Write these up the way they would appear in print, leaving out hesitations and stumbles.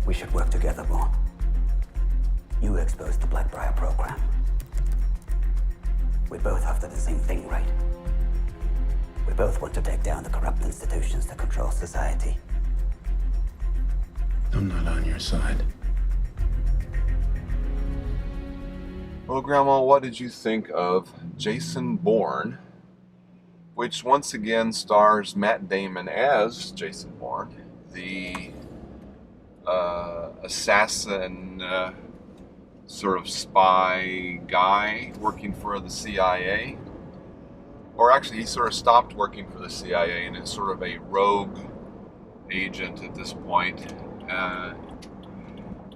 We should work together more. You exposed the Blackbriar program. We're both after the same thing, right? We both want to take down the corrupt institutions that control society. I'm not on your side. Well, Grandma, what did you think of Jason Bourne, which once again stars Matt Damon as Jason Bourne, the assassin, sort of spy guy working for the CIA? Or actually, he sort of stopped working for the CIA and is sort of a rogue agent at this point.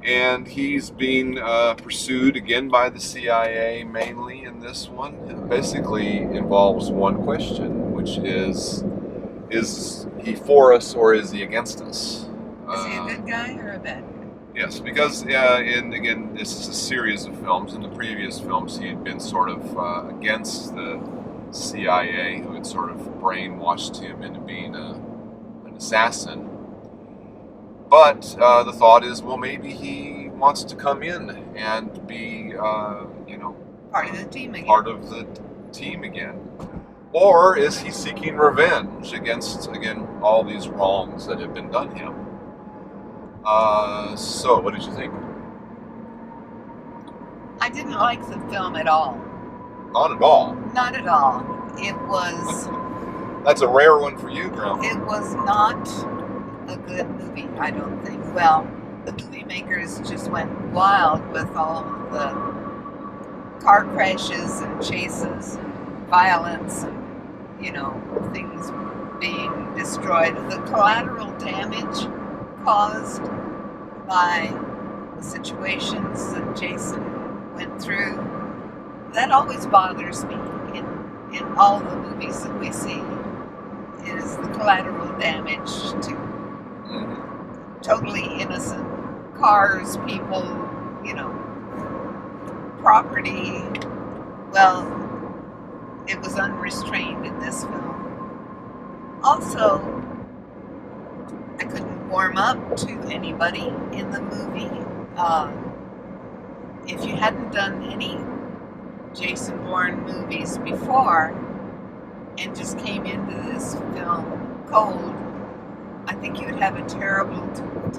And he's being pursued again by the CIA, mainly in this one. It basically involves one question, which is he for us or is he against us? Is he a good guy or a bad guy? Yes, because again, this is a series of films. In the previous films, he had been sort of against the CIA, who had sort of brainwashed him into being an assassin. But the thought is, well, maybe he wants to come in and be, Part of the team again. part of the team again. Or is he seeking revenge against, again, all these wrongs that have been done him? So, what did you think? I didn't like the film at all. Not at all. Not at all. It was. That's a rare one for you, Grandma. It was not a good movie, I don't think. Well, the movie makers just went wild with all of the car crashes and chases and violence and, things being destroyed. The collateral damage caused by the situations that Jason went through, that always bothers me in all the movies that we see, is the collateral damage to totally innocent cars, people, property. Well, it was unrestrained in this film. Also, I couldn't warm up to anybody in the movie. If you hadn't done any Jason Bourne movies before and just came into this film cold, I think you would have a terrible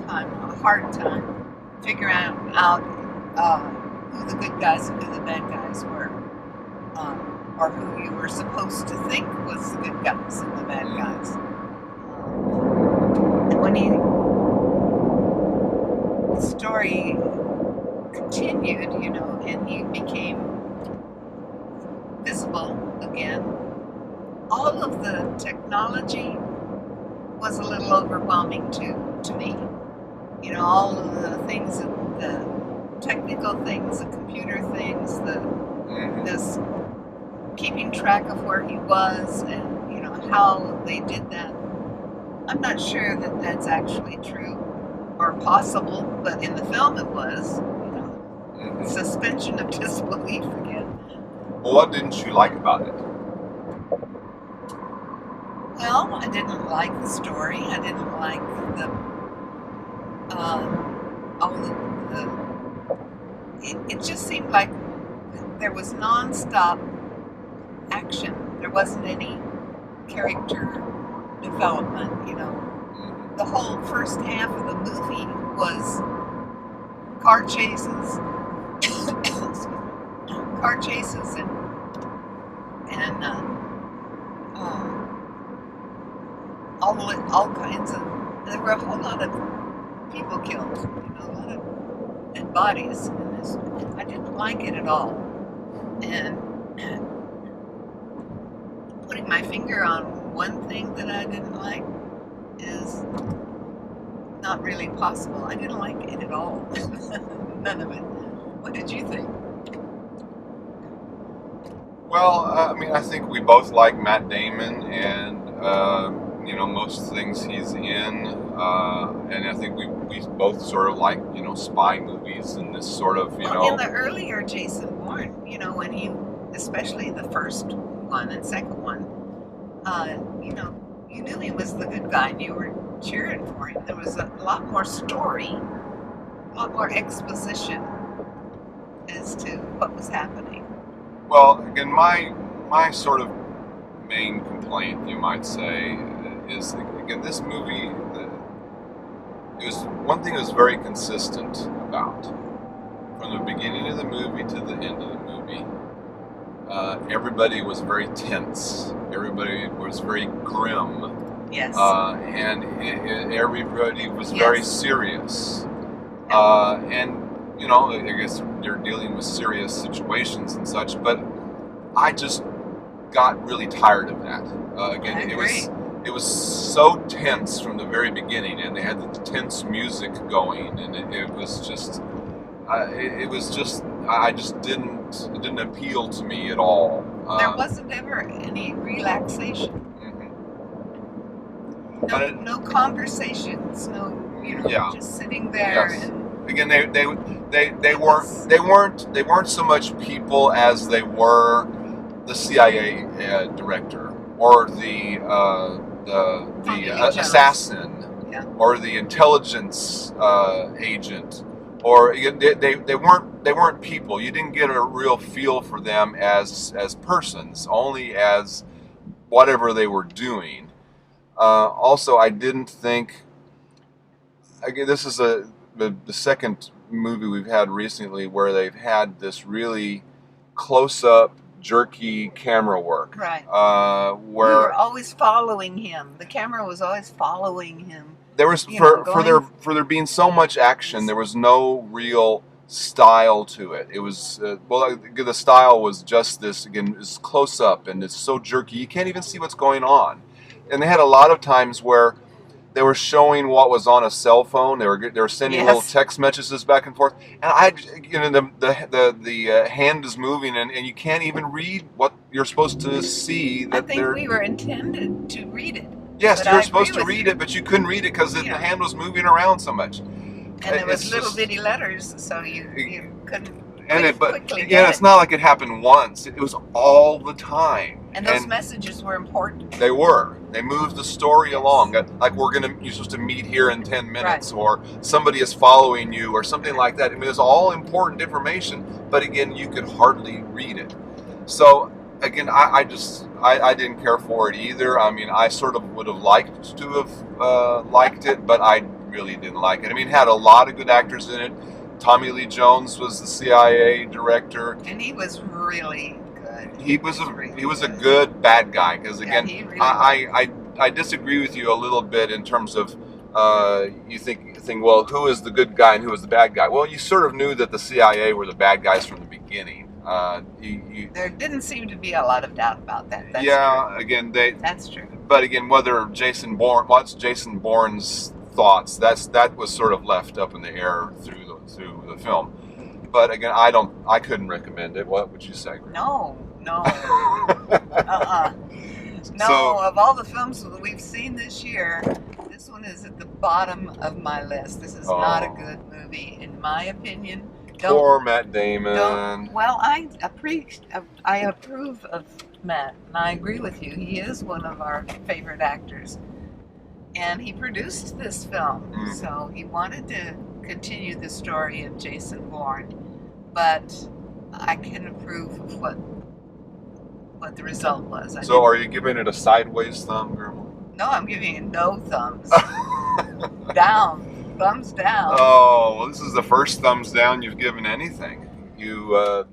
time, a hard time figuring out who the good guys and who the bad guys were, or who you were supposed to think was the good guys and the bad guys. And when the story continued, and he became visible again, all of the technology was a little overwhelming to me. All of the things, the technical things, the computer things, this keeping track of where he was and, how they did that. I'm not sure that that's actually true or possible, but in the film it was, suspension of disbelief again. Well, what didn't you like about it? Well, I didn't like the story. I didn't like it just seemed like there was non-stop action. There wasn't any character development, The whole first half of the movie was car chases, and all kinds of. There were a whole lot of people killed, a lot of dead bodies in this. I didn't like it at all, and putting my finger on one thing that I didn't like is not really possible. I didn't like it at all. None of it. What did you think? Well, I think we both like Matt Damon, and most things he's in, and I think we both sort of like spy movies and this sort of Well, in the earlier Jason Bourne, when he, especially the first one and second one, you knew he was the good guy and you were cheering for him. There was a lot more story lot more exposition as to what was happening. Well, again, my sort of main complaint, you might say, is again this movie. It was one thing it was very consistent about from the beginning of the movie to the end of the movie. Everybody was very tense. Everybody was very grim. Yes. And everybody was Yes. very serious. And you know, I guess they're dealing with serious situations and such. But I just got really tired of that. Again, I agree. it was so tense from the very beginning, and they had the tense music going, and it was just it didn't appeal to me at all. There wasn't ever any relaxation. Mhm. No conversations. No, Yeah. just sitting there Yes. and Again, they weren't so much people as they were the CIA director or the Tommy Lee Jones. assassin, Yeah. or the intelligence agent, or again, they weren't people. You didn't get a real feel for them as persons, only as whatever they were doing. Also, I didn't think. Again, this is the second movie we've had recently where they've had this really close-up, jerky camera work. Right. We Where were always following him. The camera was always following him. there was for there being so much action, there was no real style to it. It was the style was just this, again, is close up and it's so jerky you can't even see what's going on. And they had a lot of times where they were showing what was on a cell phone. They were sending Yes. little text messages back and forth, and the hand is moving, and you can't even read what you're supposed to see. I think we were intended to read it. Yes, but you were I supposed agree to with read you. it, but you couldn't read it because the Yeah. hand was moving around so much. And there was It's little just- bitty letters, so you couldn't quickly yeah, get it's it. not like it happened once. It was all the time. And those messages were important. They were. They moved the story along. Like you're supposed to meet here in 10 minutes, or somebody is following you, or something like that. I mean, it's all important information, but again, you could hardly read it. So again, I didn't care for it either. I mean, I sort of would have liked to have liked it, but I really didn't like it. I mean, it had a lot of good actors in it. Tommy Lee Jones was the CIA director. And he was really good. He was a good bad guy, because again, he really I disagree with you a little bit in terms of you think well, who is the good guy and who is the bad guy? Well, you sort of knew that the CIA were the bad guys from the beginning. There didn't seem to be a lot of doubt about that. That's yeah, true. again That's true. but again, what's Jason Bourne's thoughts? That was sort of left up in the air through the film. But again, I couldn't recommend it. What would you say, Greg? No. No, So- of all the films that we've seen this year, this one is at the bottom of my list. This is not a good movie, in my opinion. Poor Matt Damon. Well, I approve of Matt, and I agree with you. He is one of our favorite actors. And he produced this film, so he wanted to continue the story of Jason Bourne. But I can approve of what the result was. So are you giving it a sideways thumb, Grandma? No, I'm giving it no thumbs. Down. Thumbs down. Oh, well, this is the first thumbs down you've given anything. You